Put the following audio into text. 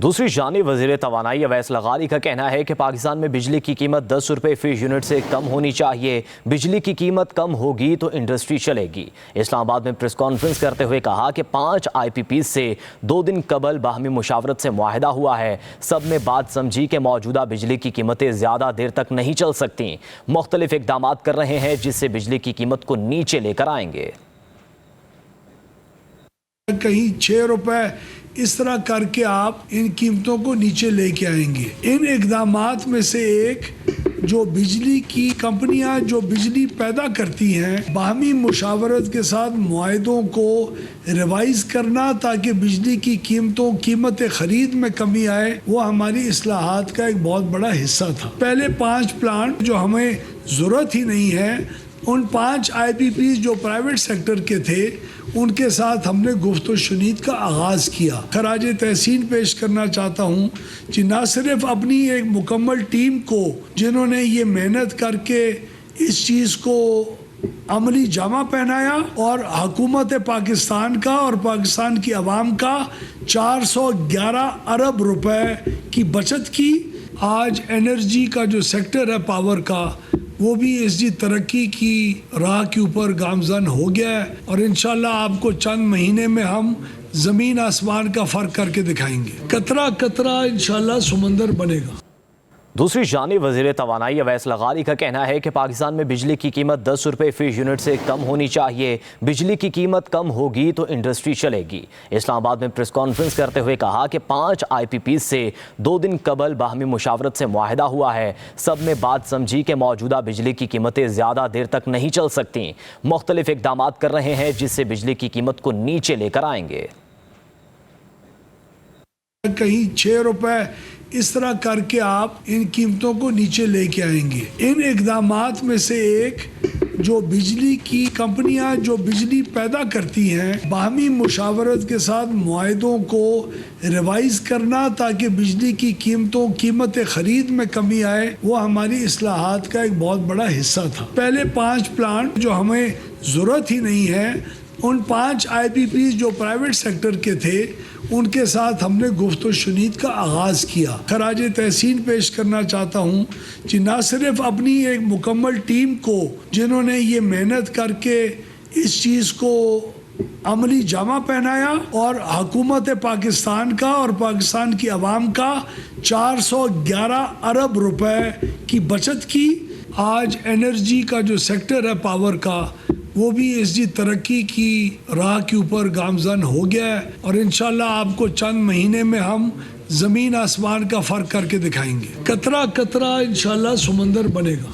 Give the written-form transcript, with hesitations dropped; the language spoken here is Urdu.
دوسری جانب وزیر توانائی اویس لغاری کا کہنا ہے کہ پاکستان میں بجلی کی قیمت 10 روپے فی یونٹ سے کم ہونی چاہیے۔ بجلی کی قیمت کم ہوگی تو انڈسٹری چلے گی۔ اسلام آباد میں پریس کانفرنس کرتے ہوئے کہا کہ 5 IPPs سے 2 دن قبل باہمی مشاورت سے معاہدہ ہوا ہے۔ سب نے بات سمجھی کہ موجودہ بجلی کی قیمتیں زیادہ دیر تک نہیں چل سکتی۔ مختلف اقدامات کر رہے ہیں جس سے بجلی کی قیمت کو نیچے لے کر آئیں گے۔ کہیں 6 روپے اس طرح کر کے آپ ان قیمتوں کو نیچے لے کے آئیں گے۔ ان اقدامات میں سے ایک جو بجلی کی کمپنیاں جو بجلی پیدا کرتی ہیں باہمی مشاورت کے ساتھ معاہدوں کو ریوائز کرنا تاکہ بجلی کی قیمت خرید میں کمی آئے، وہ ہماری اصلاحات کا ایک بہت بڑا حصہ تھا۔ پہلے 5 پلانٹ جو ہمیں ضرورت ہی نہیں ہے، ان 5 IPPs جو پرائیویٹ سیکٹر کے تھے ان کے ساتھ ہم نے گفت و شنید کا آغاز کیا۔ خراج تحسین پیش کرنا چاہتا ہوں کہ نہ صرف اپنی ایک مکمل ٹیم کو جنہوں نے یہ محنت کر کے اس چیز کو عملی جامہ پہنایا، اور حکومت پاکستان کا اور پاکستان کی عوام کا 411 ارب روپے کی بچت کی۔ آج انرجی کا جو سیکٹر ہے پاور کا، وہ بھی اس کی ترقی کی راہ کے اوپر گامزن ہو گیا ہے، اور انشاءاللہ آپ کو چند مہینے میں ہم زمین آسمان کا فرق کر کے دکھائیں گے۔ قطرہ قطرہ انشاءاللہ سمندر بنے گا۔ دوسری جانب وزیر توانائی اویس لغاری کا کہنا ہے کہ پاکستان میں بجلی کی قیمت 10 روپے فی یونٹ سے کم ہونی چاہیے۔ بجلی کی قیمت کم ہوگی تو انڈسٹری چلے گی۔ اسلام آباد میں پریس کانفرنس کرتے ہوئے کہا کہ 5 IPPs سے 2 دن قبل باہمی مشاورت سے معاہدہ ہوا ہے۔ سب نے بات سمجھی کہ موجودہ بجلی کی قیمتیں زیادہ دیر تک نہیں چل سکتی۔ مختلف اقدامات کر رہے ہیں جس سے بجلی کی قیمت کو نیچے لے کر آئیں گے۔ کہیں 6 روپے اس طرح کر کے آپ ان قیمتوں کو نیچے لے کے آئیں گے۔ ان اقدامات میں سے ایک جو بجلی کی کمپنیاں جو بجلی پیدا کرتی ہیں باہمی مشاورت کے ساتھ معاہدوں کو ریوائز کرنا تاکہ بجلی کی قیمت خرید میں کمی آئے، وہ ہماری اصلاحات کا ایک بہت بڑا حصہ تھا۔ پہلے 5 پلانٹ جو ہمیں ضرورت ہی نہیں ہے، ان 5 IPPs جو پرائیویٹ سیکٹر کے تھے ان کے ساتھ ہم نے گفت و شنید کا آغاز کیا۔ خراج تحسین پیش کرنا چاہتا ہوں کہ نہ صرف اپنی ایک مکمل ٹیم کو جنہوں نے یہ محنت کر کے اس چیز کو عملی جامہ پہنایا، اور حکومت پاکستان کا اور پاکستان کی عوام کا 411 ارب روپے کی بچت کی۔ آج انرجی کا جو سیکٹر ہے پاور کا، وہ بھی اس کی ترقی کی راہ کے اوپر گامزن ہو گیا ہے، اور انشاءاللہ آپ کو چند مہینے میں ہم زمین آسمان کا فرق کر کے دکھائیں گے۔ قطرہ قطرہ انشاءاللہ سمندر بنے گا۔